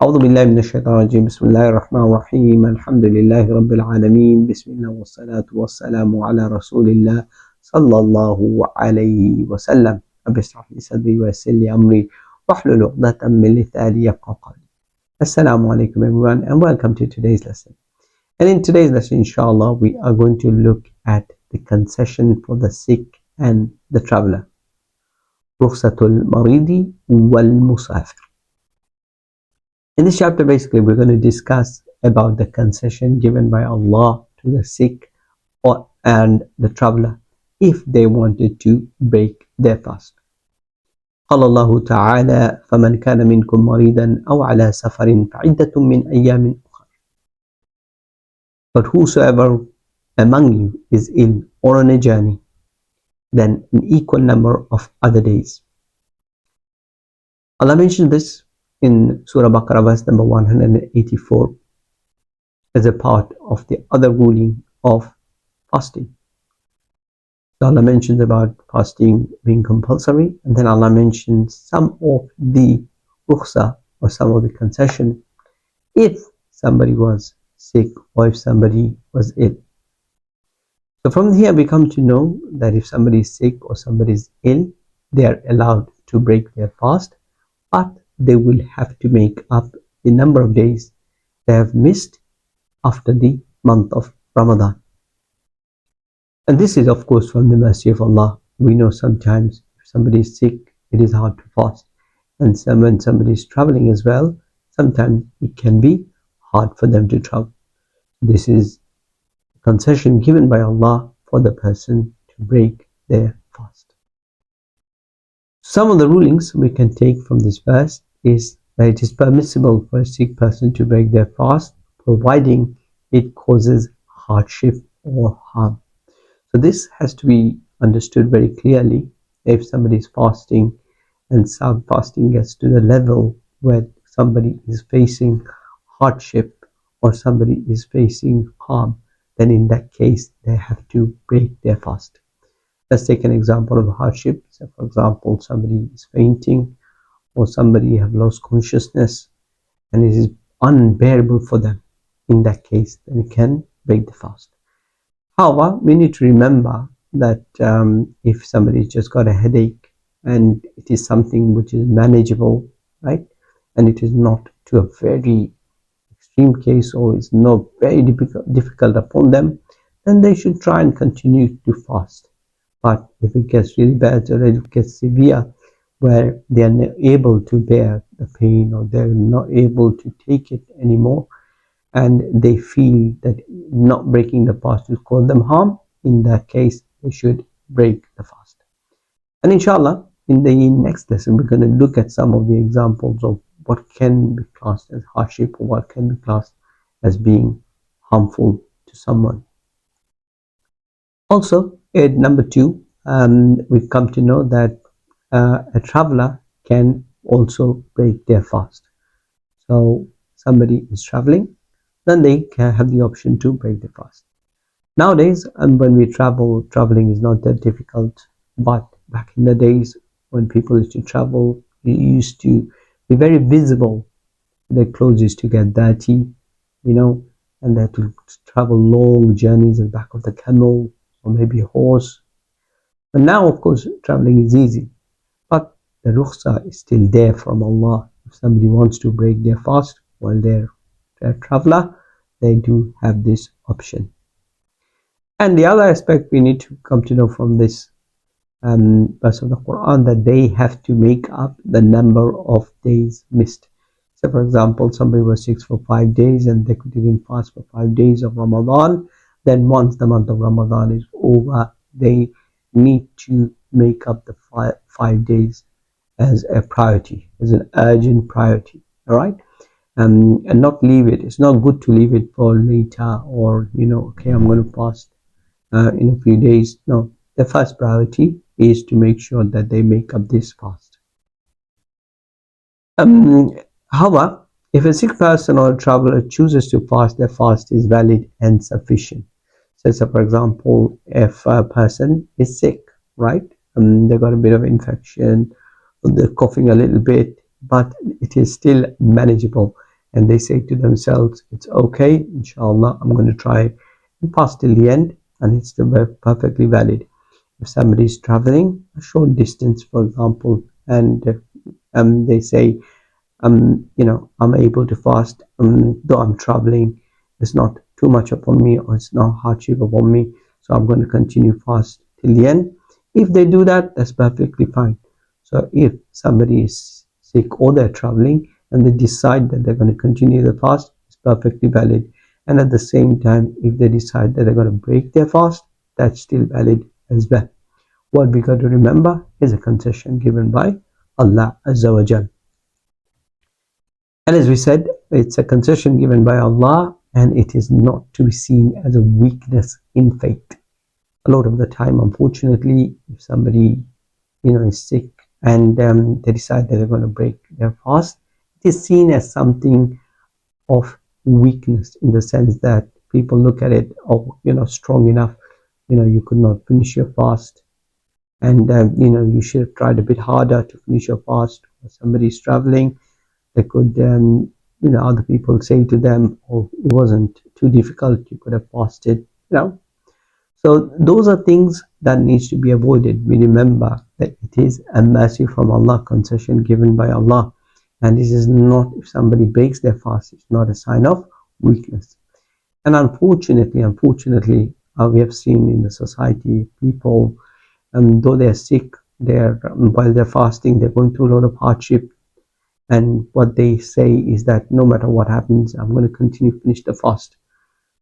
أعوذ بالله من الشيطان الرجيم بسم الله الرحمن الرحيم الحمد لله رب العالمين بسم الله والصلاة والسلام على رسول الله صلى الله عليه وسلم. رب اشرح لي صدري ويسر لي أمري واحلل عقدة من لساني يفقهوا قولي. Assalamu alaikum everyone and welcome to today's lesson. And in today's lesson, inshallah, we are going to look at the concession for the sick and the traveler. Rukhsatul maridi wal musafir. In this chapter, basically, we're going to discuss about the concession given by Allah to the sick and the traveler if they wanted to break their fast. قال الله تعالى فمن كان منكم مريضا أو على سفر فعدة من أيام أخرى. But whosoever among you is ill or on a journey, then an equal number of other days. Allah mentioned this in Surah Baqarah verse number 184 as a part of the other ruling of fasting. So Allah mentions about fasting being compulsory, and then Allah mentions some of the rukhsah or some of the concession if somebody was sick or if somebody was ill. So from here we come to know that if somebody is sick or somebody is ill, they are allowed to break their fast, but they will have to make up the number of days they have missed after the month of Ramadan. And this is of course from the mercy of Allah. We know sometimes if somebody is sick, it is hard to fast. And when somebody is traveling as well, sometimes it can be hard for them to travel. This is a concession given by Allah for the person to break their fast. Some of the rulings we can take from this verse is that it is permissible for a sick person to break their fast, providing it causes hardship or harm. So this has to be understood very clearly. If somebody is fasting and some fasting gets to the level where somebody is facing hardship or somebody is facing harm, then in that case they have to break their fast. Let's take an example of hardship. So for example, somebody is fainting or somebody have lost consciousness and it is unbearable for them. In that case, then it can break the fast. However, we need to remember that if somebody just got a headache and it is something which is manageable, right, and it is not to a very extreme case or is not very difficult upon them, then they should try and continue to fast. But if it gets really bad or it gets severe, where they are not able to bear the pain or they're not able to take it anymore, and they feel that not breaking the fast will cause them harm, in that case they should break the fast. And inshallah, in the next lesson we're going to look at some of the examples of what can be classed as hardship or what can be classed as being harmful to someone. Also, at number 2, we've come to know that a traveler can also break their fast. So somebody is traveling, then they can have the option to break the fast. Nowadays, when we traveling is not that difficult, but back in the days when people used to travel, they used to be very visible. Their clothes used to get dirty, and they had to travel long journeys on the back of the camel or maybe a horse. But now, of course, traveling is easy. But the rukhsah is still there from Allah. If somebody wants to break their fast while they're a traveler, they do have this option. And the other aspect we need to come to know from this verse of the Qur'an, that they have to make up the number of days missed. So for example, somebody was sick for 5 days and they didn't fast for 5 days of Ramadan. Then once the month of Ramadan is over, they need to make up the 5 days as a priority, as an urgent priority. All right, and not leave it. It's not good to leave it for later, or okay, I'm going to fast in a few days. No, the first priority is to make sure that they make up this fast. However, if a sick person or a traveler chooses to fast, their fast is valid and sufficient. So for example, if a person is sick, right, they got a bit of infection, they're coughing a little bit, but it is still manageable, and they say to themselves, it's okay, inshallah, I'm going to try and fast till the end, and it's perfectly valid. If somebody is traveling a short distance, for example, and they say, I'm able to fast, though I'm traveling, it's not too much upon me, or it's not hardship upon me, so I'm going to continue fast till the end. If they do that, that's perfectly fine. So if somebody is sick or they're traveling and they decide that they're going to continue the fast, it's perfectly valid. And at the same time, if they decide that they're going to break their fast, that's still valid as well. What we got to remember is a concession given by Allah Azza wa Jal. And as we said, it's a concession given by Allah, and it is not to be seen as a weakness in faith. A lot of the time, unfortunately, if somebody is sick and they decide that they're going to break their fast, it is seen as something of weakness, in the sense that people look at it, oh, you're not strong enough, you could not finish your fast, and you should have tried a bit harder to finish your fast. Or somebody's traveling, they could other people say to them, oh, it wasn't too difficult, you could have fasted. So those are things that needs to be avoided. We remember that it is a mercy from Allah, concession given by Allah, and this is not, if somebody breaks their fast, it's not a sign of weakness. And unfortunately, we have seen in the society, people, though they're sick, while they're fasting, they're going through a lot of hardship, and what they say is that no matter what happens, I'm going to continue to finish the fast.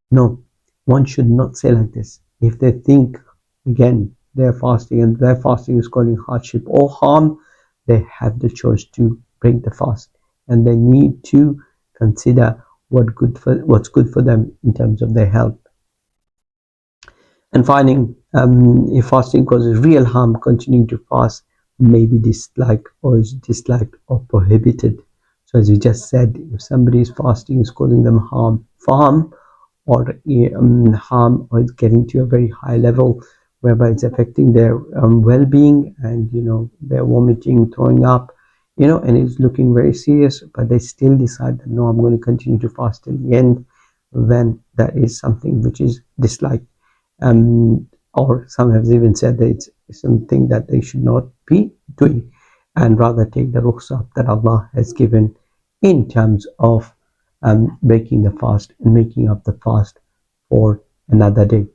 No, one should not say like this. If they think, again, they're fasting and their fasting is causing hardship or harm, they have the choice to break the fast, and they need to consider what's good for them in terms of their health. And finding if fasting causes real harm, continuing to fast may be disliked or prohibited. So as we just said, if somebody's fasting is causing them harm, or it's getting to a very high level whereby it's affecting their well-being, and they're vomiting, throwing up, and it's looking very serious, but they still decide that no, I'm going to continue to fast till the end, then that is something which is disliked. Or some have even said that it's something that they should not be doing, and rather take the rukhsah that Allah has given in terms of breaking the fast and making up the fast for another day.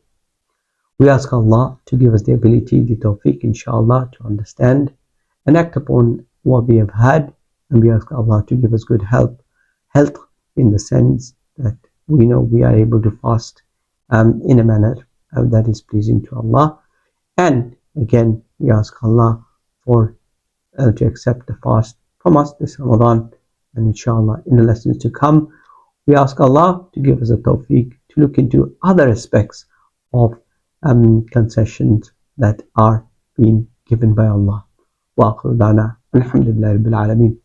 We ask Allah to give us the ability, the tawfiq, inshallah, to understand and act upon what we have had, and we ask Allah to give us good health in the sense that we know we are able to fast in a manner that is pleasing to Allah. And again, we ask Allah to accept the fast from us this Ramadan, and inshallah in the lessons to come, we ask Allah to give us a tawfiq to look into other aspects of concessions that are being given by Allah. Wa akhiru da'wana alhamdulillahi rabbil alameen.